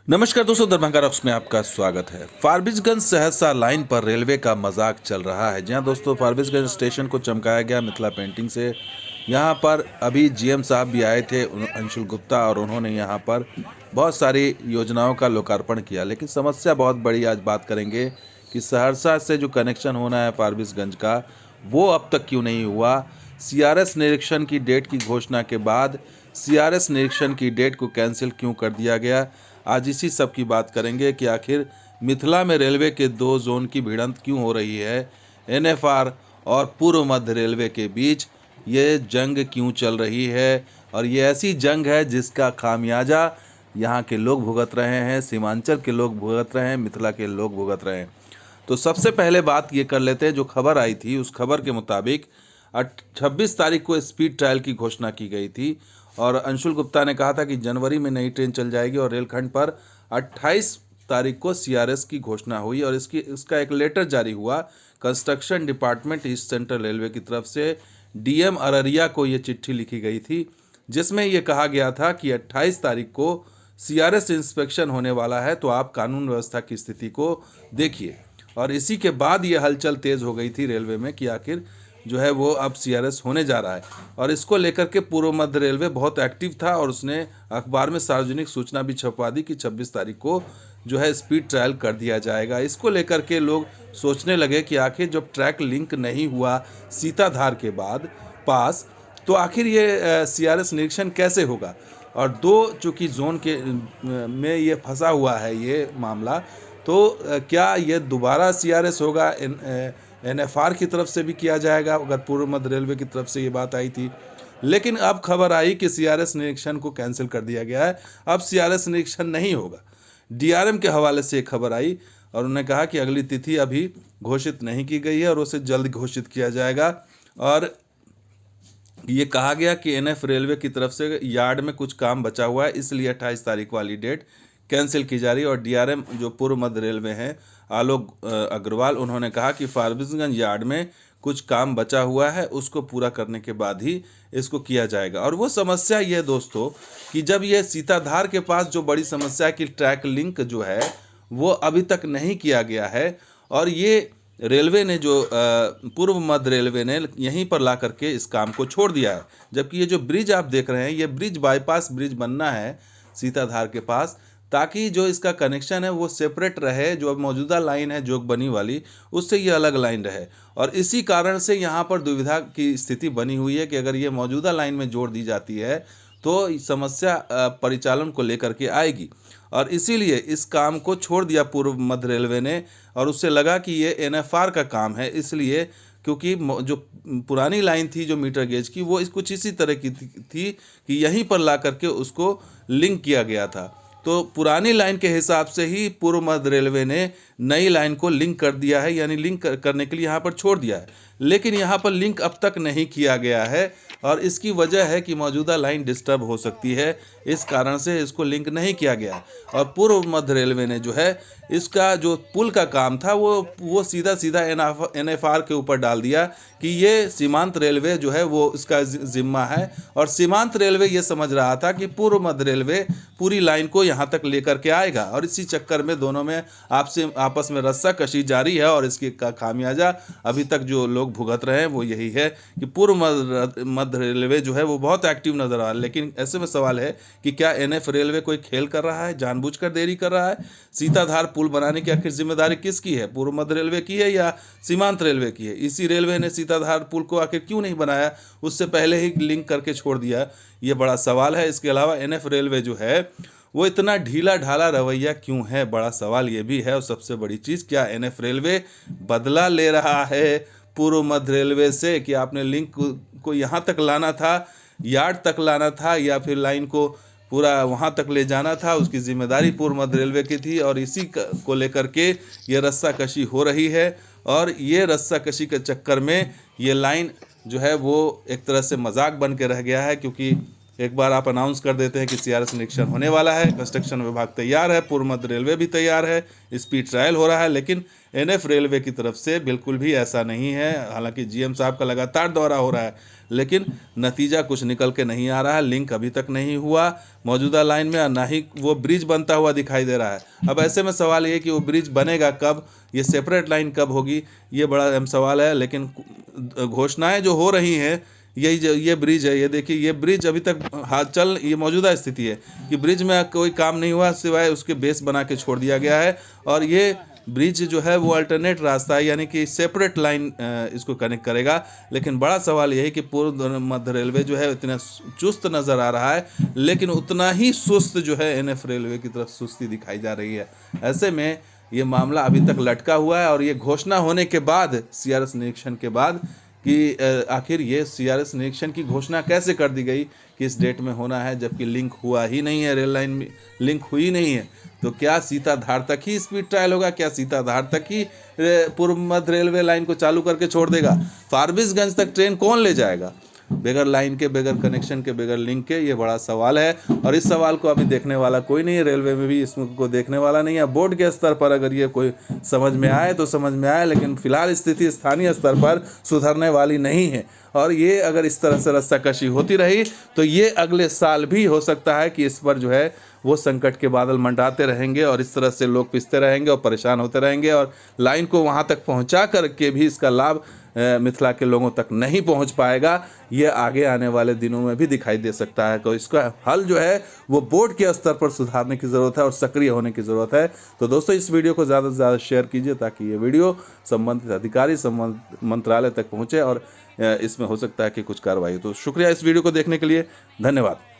नमस्कार दोस्तों, दरभंगा रॉक्स में आपका स्वागत है। फारबिसगंज सहरसा लाइन पर रेलवे का मजाक चल रहा है। जी हाँ दोस्तों, फारबिसगंज स्टेशन को चमकाया गया मिथिला पेंटिंग से। यहाँ पर अभी जीएम साहब भी आए थे, अंशुल गुप्ता, और उन्होंने यहाँ पर बहुत सारी योजनाओं का लोकार्पण किया। लेकिन समस्या बहुत बड़ी आज बात करेंगे कि सहरसा से जो कनेक्शन होना है फारबिसगंज का, वो अब तक क्यों नहीं हुआ। सीआरएस निरीक्षण की डेट की घोषणा के बाद सीआरएस निरीक्षण की डेट को कैंसिल क्यों कर दिया गया। आज इसी सब की बात करेंगे कि आखिर मिथिला में रेलवे के दो जोन की भिड़ंत क्यों हो रही है। एनएफआर और पूर्व मध्य रेलवे के बीच ये जंग क्यों चल रही है, और ये ऐसी जंग है जिसका खामियाजा यहाँ के लोग भुगत रहे हैं, सीमांचल के लोग भुगत रहे हैं, मिथिला के लोग भुगत रहे हैं। तो सबसे पहले बात ये कर लेते हैं, जो खबर आई थी उस खबर के मुताबिक 26 तारीख को स्पीड ट्रायल की घोषणा की गई थी, और अंशुल गुप्ता ने कहा था कि जनवरी में नई ट्रेन चल जाएगी, और रेलखंड पर 28 तारीख को सीआरएस की घोषणा हुई और इसका एक लेटर जारी हुआ construction department east central railway की तरफ से। डीएम अररिया को ये चिट्ठी लिखी गई थी, जिसमें ये कहा गया था कि 28 तारीख को सीआरएस इंस्पेक्शन होने वाला है, तो आप कानून व्यवस्था की स्थिति को देखिए। और इसी के बाद ये हलचल तेज़ हो गई थी रेलवे में कि आखिर जो है वो अब सीआरएस होने जा रहा है, और इसको लेकर के पूर्व मध्य रेलवे बहुत एक्टिव था, और उसने अखबार में सार्वजनिक सूचना भी छपवा दी कि 26 तारीख को जो है स्पीड ट्रायल कर दिया जाएगा। इसको लेकर के लोग सोचने लगे कि आखिर जब ट्रैक लिंक नहीं हुआ सीताधार के बाद पास, तो आखिर ये सीआरएस निरीक्षण कैसे होगा। और दो चूँकि जोन के में ये फंसा हुआ है ये मामला, तो क्या ये दोबारा सीआरएस होगा, एनएफआर की तरफ से भी किया जाएगा, अगर पूर्व मध्य रेलवे की तरफ से ये बात आई थी। लेकिन अब खबर आई कि सीआरएस निरीक्षण को कैंसिल कर दिया गया है, अब सीआरएस निरीक्षण नहीं होगा। डीआरएम के हवाले से एक खबर आई, और उन्होंने कहा कि अगली तिथि अभी घोषित नहीं की गई है और उसे जल्द घोषित किया जाएगा। और ये कहा गया कि एनएफ रेलवे की तरफ से यार्ड में कुछ काम बचा हुआ है, इसलिए 28 तारीख वाली डेट कैंसिल की जा रही है। और डीआरएम जो पूर्व मध्य रेलवे हैं आलोक अग्रवाल, उन्होंने कहा कि फारबिसगंज यार्ड में कुछ काम बचा हुआ है, उसको पूरा करने के बाद ही इसको किया जाएगा। और वो समस्या ये दोस्तों कि जब ये सीताधार के पास जो बड़ी समस्या है कि ट्रैक लिंक जो है वो अभी तक नहीं किया गया है, और ये रेलवे ने जो पूर्व मध्य रेलवे ने यहीं पर ला करके इस काम को छोड़ दिया है। जबकि ये जो ब्रिज आप देख रहे हैं, ये ब्रिज बाईपास ब्रिज बनना है सीताधार के पास, ताकि जो इसका कनेक्शन है वो सेपरेट रहे, जो अब मौजूदा लाइन है जोगबनी वाली उससे ये अलग लाइन रहे। और इसी कारण से यहाँ पर दुविधा की स्थिति बनी हुई है कि अगर ये मौजूदा लाइन में जोड़ दी जाती है तो समस्या परिचालन को लेकर के आएगी, और इसीलिए इस काम को छोड़ दिया पूर्व मध्य रेलवे ने। और उससे लगा कि ये एनएफआर का काम है, इसलिए क्योंकि जो पुरानी लाइन थी जो मीटर गेज की, वो कुछ इसी तरह की थी कि यहीं पर ला करके उसको लिंक किया गया था। तो पुरानी लाइन के हिसाब से ही पूर्व मध्य रेलवे ने नई लाइन को लिंक कर दिया है, यानी लिंक करने के लिए यहाँ पर छोड़ दिया है। लेकिन यहाँ पर लिंक अब तक नहीं किया गया है, और इसकी वजह है कि मौजूदा लाइन डिस्टर्ब हो सकती है, इस कारण से इसको लिंक नहीं किया गया। और पूर्व मध्य रेलवे ने जो है इसका जो पुल का काम था वो सीधा सीधा एनएफआर के ऊपर डाल दिया कि ये सीमांत रेलवे जो है वो इसका जिम्मा है। और सीमांत रेलवे ये समझ रहा था कि पूर्व मध्य रेलवे पूरी लाइन को यहाँ तक लेकर के आएगा, और इसी चक्कर में दोनों में आपस में रस्साकशी जारी है। और इसकी खामियाजा अभी तक जो लोग भुगत रहे हैं वो यही है कि पूर्व मध्य रेलवे जो है वो बहुत एक्टिव नजर आ रहा है। लेकिन ऐसे में सवाल है कि क्या एनएफ रेलवे कोई खेल कर रहा है, जानबूझकर देरी कर रहा है। सीताधार पुल बनाने की आखिर जिम्मेदारी किसकी है, पूर्व मध्य रेलवे की है या सीमांत रेलवे की है। इसी रेलवे ने सीताधार पुल को आखिर क्यों नहीं बनाया, उससे पहले ही लिंक करके छोड़ दिया, ये बड़ा सवाल है। इसके अलावा एनएफ रेलवे जो है वो इतना ढीला ढाला रवैया क्यों है, बड़ा सवाल ये भी है। और सबसे बड़ी चीज़, क्या एनएफ रेलवे बदला ले रहा है पूर्व मध्य रेलवे से कि आपने लिंक को यहाँ तक लाना था, यार्ड तक लाना था, या फिर लाइन को पूरा वहाँ तक ले जाना था, उसकी जिम्मेदारी पूर्व मध्य रेलवे की थी। और इसी को लेकर के ये रस्साकशी हो रही है, और ये रस्साकशी के चक्कर में ये लाइन जो है वो एक तरह से मजाक बन के रह गया है, क्योंकि एक बार आप अनाउंस कर देते हैं कि सीआरएस निरीक्षण होने वाला है, कंस्ट्रक्शन विभाग तैयार है, पूर्व मध्य रेलवे भी तैयार है, स्पीड ट्रायल हो रहा है, लेकिन एनएफ रेलवे की तरफ से बिल्कुल भी ऐसा नहीं है। हालांकि जीएम साहब का लगातार दौरा हो रहा है, लेकिन नतीजा कुछ निकल के नहीं आ रहा है। लिंक अभी तक नहीं हुआ मौजूदा लाइन में, और ना ही वो ब्रिज बनता हुआ दिखाई दे रहा है। अब ऐसे में सवाल ये कि वो ब्रिज बनेगा कब, ये सेपरेट लाइन कब होगी, ये बड़ा अहम सवाल है। लेकिन घोषणाएं जो हो रही हैं, ये ब्रिज है, ये देखिए, ये ब्रिज अभी तक ये मौजूदा स्थिति है कि ब्रिज में कोई काम नहीं हुआ, सिवाय उसके बेस बना के छोड़ दिया गया है। और ये ब्रिज जो है वो अल्टरनेट रास्ता है, यानी कि सेपरेट लाइन इसको कनेक्ट करेगा। लेकिन बड़ा सवाल यह है कि पूर्व मध्य रेलवे जो है इतना चुस्त नज़र आ रहा है, लेकिन उतना ही सुस्त जो है एनएफ रेलवे की तरफ सुस्ती दिखाई जा रही है। ऐसे में ये मामला अभी तक लटका हुआ है, और ये घोषणा होने के बाद, सीआरएस निरीक्षण के बाद, कि आखिर ये सीआरएस निरीक्षण की घोषणा कैसे कर दी गई कि इस डेट में होना है, जबकि लिंक हुआ ही नहीं है, रेल लाइन में लिंक हुई नहीं है। तो क्या सीताधार तक ही स्पीड ट्रायल होगा? क्या सीताधार तक ही पूर्व मध्य रेलवे लाइन को चालू करके छोड़ देगा? फारबिसगंज तक ट्रेन कौन ले जाएगा बगैर लाइन के, बगैर कनेक्शन के, बगैर लिंक के? ये बड़ा सवाल है, और इस सवाल को अभी देखने वाला कोई नहीं है, रेलवे में भी इसको देखने वाला नहीं है। बोर्ड के स्तर पर अगर ये कोई समझ में आए तो समझ में आए, लेकिन फिलहाल स्थिति स्थानीय स्तर पर सुधरने वाली नहीं है। और ये अगर इस तरह से रस्साकशी होती रही तो ये अगले साल भी हो सकता है कि इस पर जो है वो संकट के बादल मंडराते रहेंगे, और इस तरह से लोग पिसते रहेंगे और परेशान होते रहेंगे, और लाइन को वहाँ तक पहुँचा करके भी इसका लाभ मिथिला के लोगों तक नहीं पहुंच पाएगा। ये आगे आने वाले दिनों में भी दिखाई दे सकता है। तो इसका हल जो है वो बोर्ड के स्तर पर सुधारने की ज़रूरत है और सक्रिय होने की ज़रूरत है। तो दोस्तों, इस वीडियो को ज़्यादा से ज़्यादा शेयर कीजिए, ताकि ये वीडियो संबंधित अधिकारी, संबंधित मंत्रालय तक पहुँचे, और इसमें हो सकता है कि कुछ कार्रवाई हो। तो शुक्रिया इस वीडियो को देखने के लिए, धन्यवाद।